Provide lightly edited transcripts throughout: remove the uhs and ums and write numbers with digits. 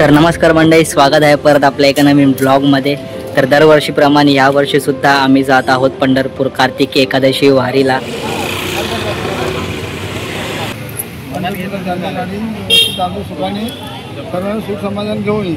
तर नमस्कार मंडळी, स्वागत आहे परत आपल्या एका नवीन ब्लॉगमध्ये। तर दरवर्षीप्रमाणे यावर्षी सुद्धा आम्ही जात आहोत पंढरपूर कार्तिकी एकादशी वारीला। सुख समाधान घेऊन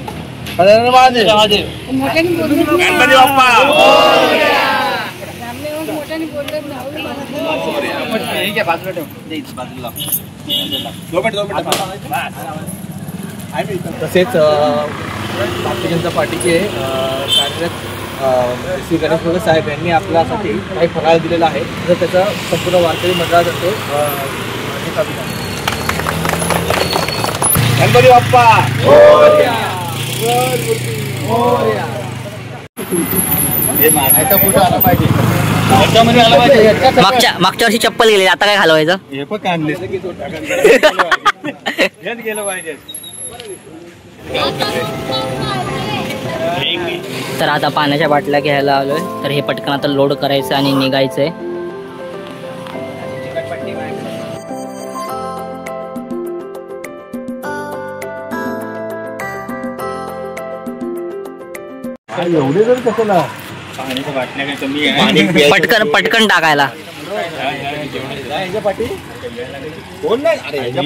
तसेच भारतीय जनता पार्टीचे कार्यरत श्री गणेश भगत साहेब यांनी आपल्यासाठी काही फराळ दिलेला आहे, तर त्याचा संपूर्ण वारकरी मंडळातर्फे गणपती बाप्पा फोटो आला पाहिजे। मागच्या वर्षी चप्पल गेली, आता काय घालवायचं? हे पण काढले गेलं पाहिजे। तर आता पाण्याच्या बाटल्या घ्यायला आलोय, तर हे पटकन आता लोड करायचं आणि निघायचंय। एवढे जर कसं ना पटकन पटकन टाकायला।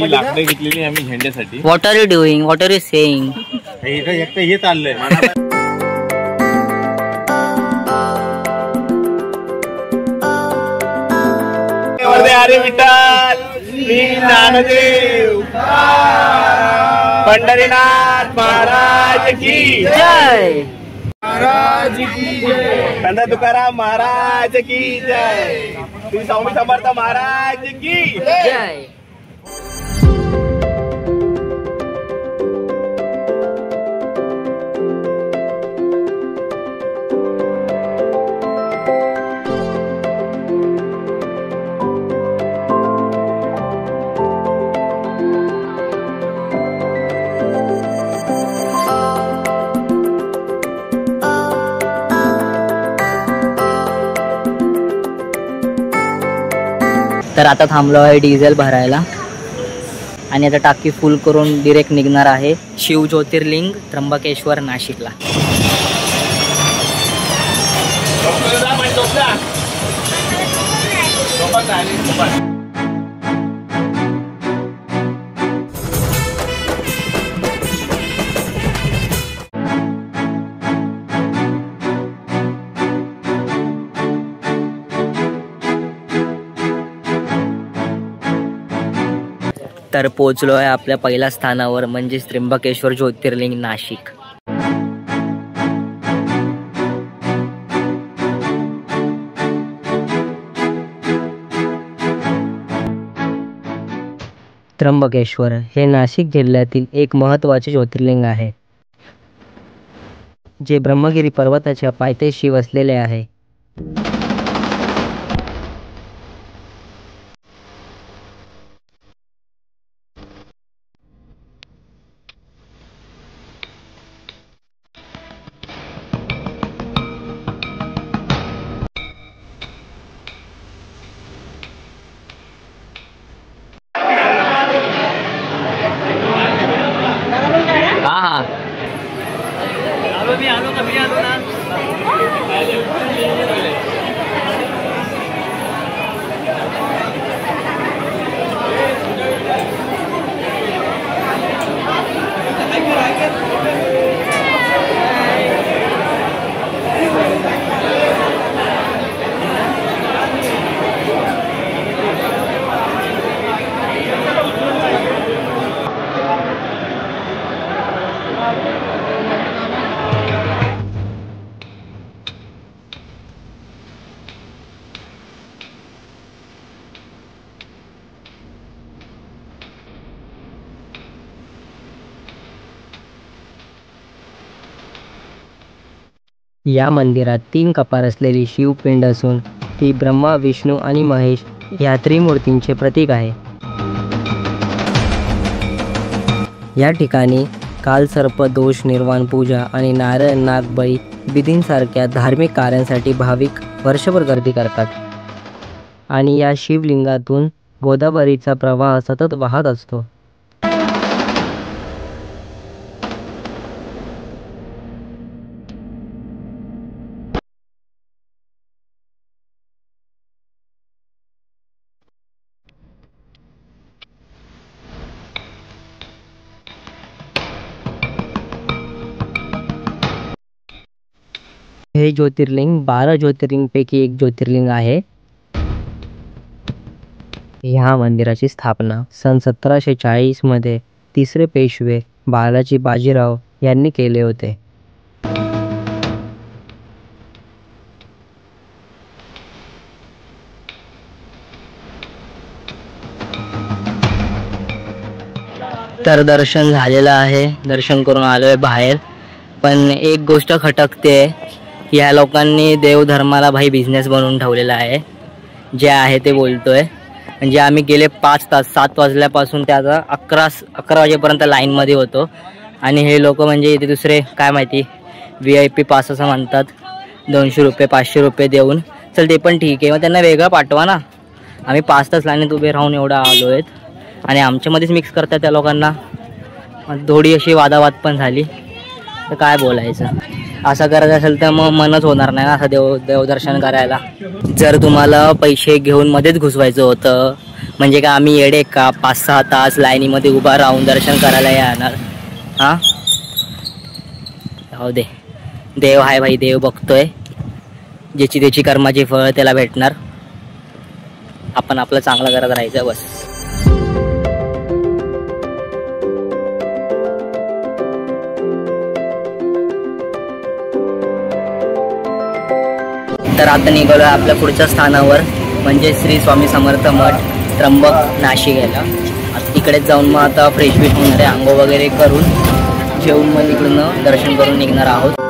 लाकडं घेतलेली आम्ही झेंड्यासाठी। What are you doing, what are you saying? हे चाललंय अरे विठ्ठल श्री ज्ञानदेव पंढरीनाथ महाराज की जय, महाराज की जय, संत तुकाराम महाराज की जय, श्री स्वामी समर्थ महाराज की जय। तर आता थांबलो आहे डिझेल भरायला आणि आता टाकी फुल करून डिरेक्ट निघणार आहे शिव ज्योतिर्लिंग त्र्यंबकेश्वर नाशिकला। तर पोहोचलो आहे आपल्या पहिल्या स्थानावर, म्हणजेच त्र्यंबकेश्वर ज्योतिर्लिंग नाशिक। त्र्यंबकेश्वर हे नाशिक जिल्ह्यातील एक महत्त्वाचे ज्योतिर्लिंग आहे, जे ब्रह्मगिरी पर्वताच्या पायथ्याशी वसलेले आहे। या मंदिरात 3 कपार असलेली शिवपिंड असून ती ब्रह्मा, विष्णू आणि महेश या त्रिमूर्तींचे प्रतीक आहे। या ठिकाणी कालसर्प दोष निर्वाण पूजा आणि नारायण नागबळी विधींसारख्या धार्मिक कार्यांसाठी भाविक वर्षभर गर्दी करतात आणि या शिवलिंगातून गोदावरीचा प्रवाह सतत वाहत असतो। हे ज्योतिर्लिंग 12 ज्योतिर्लिंगपैकी एक ज्योतिर्लिंग आहे. ह्या मंदिराची स्थापना सन 1740 मध्ये तिसरे पेशवे बालाजी बाजीराव यांनी केले होते. तर दर्शन झालेलं आहे, दर्शन करून आलोय बाहेर. पण एक गोष्ट खटकते, ह्या लोकांनी देवधर्माला भाई बिझनेस बनवून ठेवलेला आहे. जे आहे ते बोलतोय. म्हणजे आम्ही गेले 5 तास 7 वाजल्यापासून ते आता 11 वाजेपर्यंत लाईनमध्ये होतो. आणि हे लोक म्हणजे इथे दुसरे काय माहिती VIP पास असं म्हणतात, 200 रुपये 500 रुपये देऊन. चल ते पण ठीक आहे, मग त्यांना वेगळं पाठवा ना. आम्ही 5 तास लाईनीत उभे राहून एवढं आलो आहेत आणि आमच्यामध्येच मिक्स करतात त्या लोकांना. थोडी अशी वादावाद पण झाली. तर काय बोलायचं, असं करायचं असेल तर मग मनच होणार नाही ना असं देवदर्शन करायला. जर तुम्हाला पैसे घेऊन मध्येच घुसवायचं होतं म्हणजे का आम्ही येडे का 5-6 तास लाईनीमध्ये उभा राहून दर्शन करायला येणार? हां, जाऊ दे, देव आहे भाई, देव बघतोय. ज्याची त्याची कर्माची फळ त्याला भेटणार. आपण आपलं चांगलं करत राहायचं बस. तर आता निघालो आपल्या पुढच्या स्थानावर म्हणजे श्री स्वामी समर्थ मठ त्र्यंबक नाशिक याला. आता तिकडेच जाऊन मग आता फ्रेश बिश होणार आहे, आंघोळ वगैरे करून जेवून मग तिकडून दर्शन करून निघणार आहोत.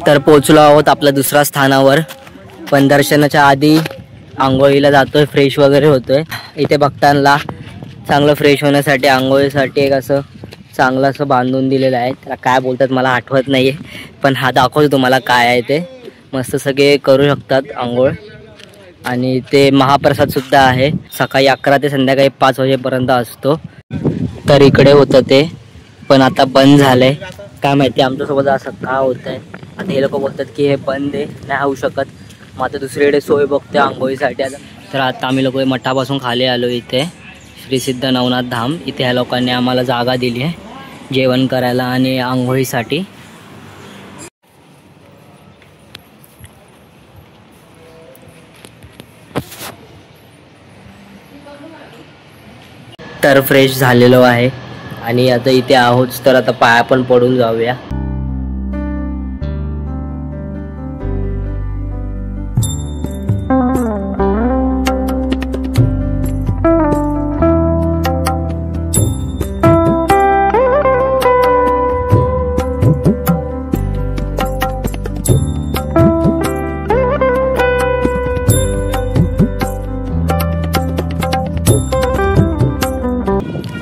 तर पोचलो आहोत आपल्या दुसऱ्या स्थानावर. पण दर्शनाच्या आधी आंघोळीला जातोय, फ्रेश वगैरे होतोय. इथे भक्तांना चांगलं फ्रेश होण्यासाठी आंघोळीसाठी एक असं चांगलं असं बांधून दिलेलं आहे. त्याला काय बोलतात मला आठवत नाही आहे, पण हा दाखवतो तुम्हाला काय आहे ते. मस्त सगळे करू शकतात आंघोळ. आणि ते महाप्रसादसुद्धा आहे, सकाळी 11 ते संध्याकाळी 5 वाजेपर्यंत असतो. तर इकडे होतं ते, पण आता बंद झालं आहे. काय माहिती आमच्यासोबत असं का होतं आहे. आता हे लोक बोलतात की हे बंद आहे, नाही होऊ शकत. मग आता दुसरीकडे सोय बघते आंघोळीसाठी. आता तर आता आम्ही लोक मठापासून खाली आलो इथे श्री सिद्ध नवनाथ धाम. इथे ह्या लोकांनी आम्हाला जागा दिली आहे जेवण करायला आणि आंघोळीसाठी. तर फ्रेश झालेलो आहे आणि आता इथे आहोत, तर आता पाया पण पडून जाऊया.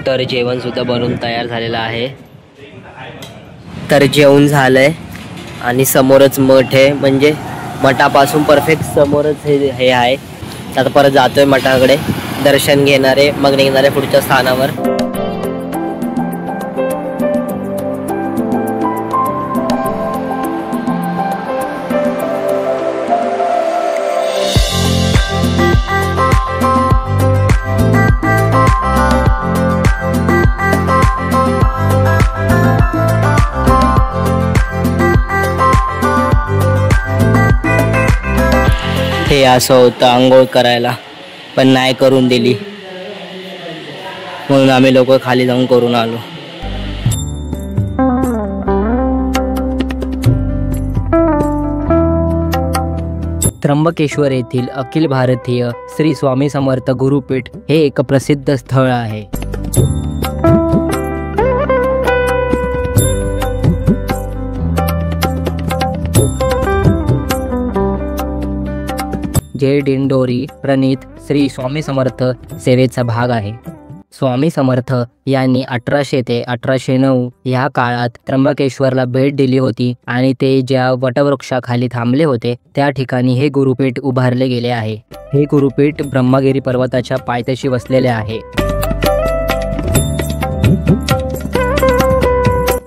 तर जेवण सुद्धा बनवून तयार झालेलं आहे. तर जेवण झालंय आणि समोरच मठ आहे, म्हणजे मठापासून परफेक्ट समोरच हे आहे. आता परत जातोय मठाकडे, दर्शन घेणारे मग निघणारे पुढच्या स्थानावर. हे असं होतं आंघोळ करायला, पण नाही करून दिली म्हणून आम्ही लोक खाली जाऊन करून आलो. त्र्यंबकेश्वर येथील अखिल भारतीय श्री स्वामी समर्थ गुरुपीठ हे एक प्रसिद्ध स्थळ आहे. जे दिंडोरी प्रणीत श्री स्वामी समर्थ सेवेचा भाग आहे. स्वामी समर्थ यांनी 1800 ते 1809 या काळात त्र्यंबकेश्वरला भेट दिली होती आणि ते ज्या वटवृक्षाखाली थांबले होते त्या ठिकाणी हे गुरुपीठ उभारले गेले आहे. हे गुरुपीठ ब्रह्मगिरी पर्वताच्या पायथ्याशी वसलेले आहे.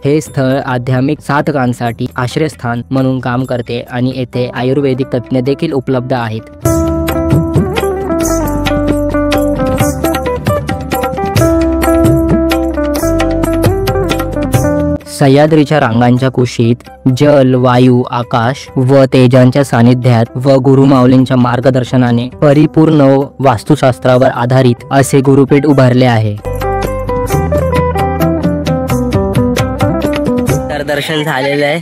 हे स्थळ आध्यात्मिक साधकांसाठी आश्रयस्थान म्हणून काम करते आणि येथे आयुर्वेदिक तज्ञ देखील उपलब्ध आहेत. सह्याद्रीच्या रांगांच्या कुशीत जल, वायू, आकाश व तेजांच्या सानिध्यात व गुरुमाऊलींच्या मार्गदर्शनाने परिपूर्ण वास्तुशास्त्रावर आधारित असे गुरुपीठ उभारले आहे. तर दर्शन झालेलं आहे.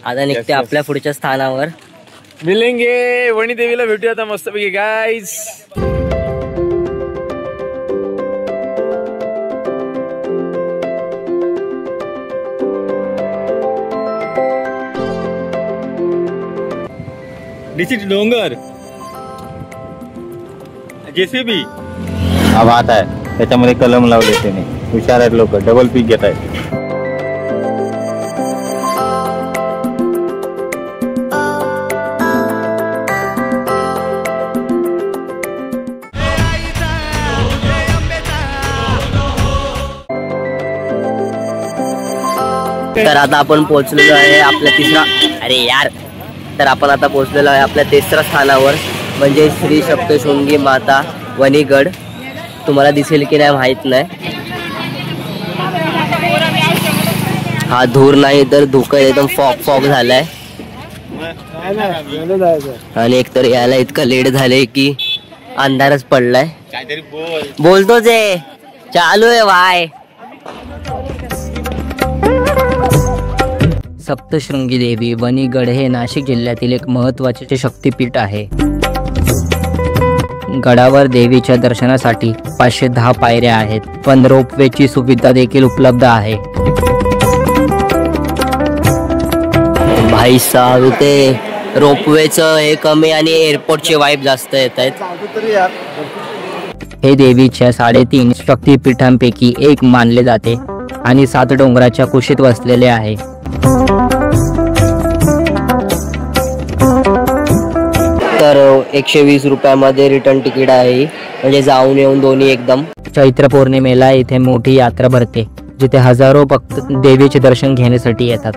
आता निघते आपल्या पुढच्या स्थानावर. मिलेंगे वणी देवीला भेटूया आता मस्तपैकी गाईज. डोंगर जेसीबी हा भात आहे, त्याच्यामध्ये कलम लावले त्याने. हुशार आहेत लोक, डबल पीक घेत आहेत. तर आता आपण पोहोचलेलो आहे आपल्या आपण आता पोहोचलेलो आहे आपल्या तिसऱ्या स्थानावर, म्हणजे श्री सप्तशृंगी माता वणीगड. तुम्हाला दिसेल की नाही माहित नाही. हा धूर नाही तर धुकं एकदम फॉग झालाय. आणि एकतर यायला इतकं लेट झालंय की अंधारच पडलाय. बोलतोच आहे, चालू आहे वाय. सप्तशृंगी देवी वणीगड हे नाशिक जिल्ह्यातील एक महत्त्वाचे शक्तिपीठ आहे. गडावर देवीच्या दर्शनासाठी 510 पायऱ्या आहेत, पण रोपवेची सुविधा देखील उपलब्ध आहे. भाई साहब, ते रोपवेचं हे कमी आणि एअरपोर्टचे वाईब जास्त येत आहेत. हे देवीच्या 3.5 शक्तिपीठांपैकी एक मानले जाते आणि 7 डोंगराच्या कुशीत वसलेले आहे. तर 120 रुपयामध्ये रिटर्न तिकीट आहे, म्हणजे जाऊन येऊन दोन्ही एकदम. चैत्र पौर्णिमेला इथे मोठी यात्रा भरते, जिथे हजारो भक्त देवीचे दर्शन घेण्यासाठी येतात.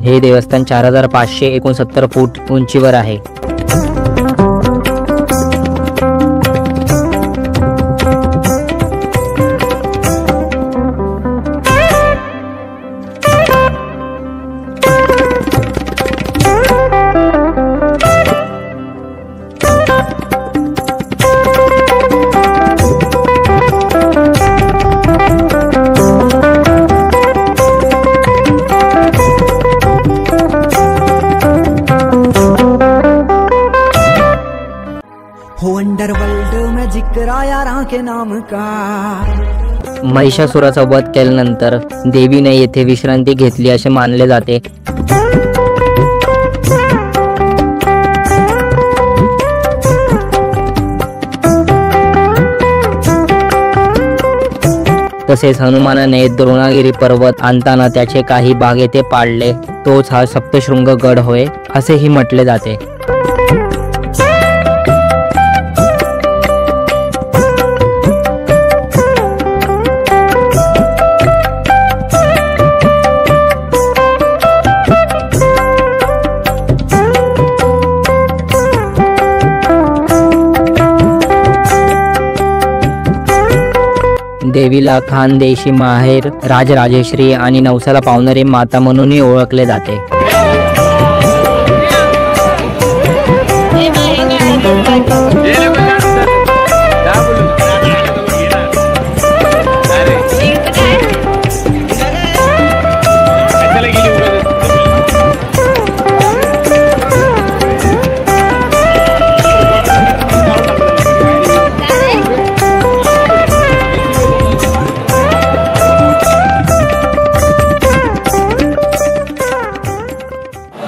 हे देवस्थान 4569 फूट उंचीवर आहे. हो अंडरवर्ल्ड में जिक्र आया राह के नाम का, महिषासुराचा वध केल्यानंतर देवीने येथे विश्रांती घेतली असे मानले जाते. तसेच हनुमानाने द्रोणागिरी पर्वत आणताना त्याचे काही भाग येथे पाडले. तोच हा सप्तशृंग गड होय असेही म्हटले जाते. देवीला खानदेशी माहेर, राजराजेश्री आणि नवसाला पावणारी माता म्हणूनही ओळखले जाते.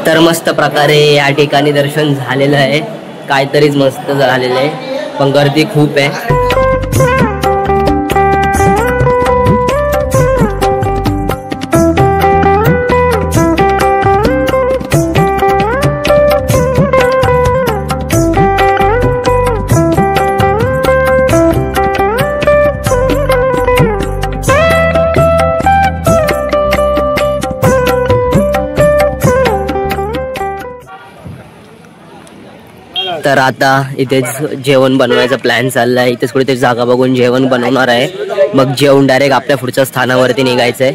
तर मस्त प्रकारे या ठिकाणी दर्शन झालेलं आहे. काहीतरीच मस्त झालेलं आहे, पण गर्दी खूप आहे. तर आता इथेच जेवण बनवायचा प्लॅन चाललाय. इथेच कुठेतरी जागा बघून जेवण बनवणार आहे. मग जेवण डायरेक्ट आपल्या पुढच्या स्थानावरती निघायचंय.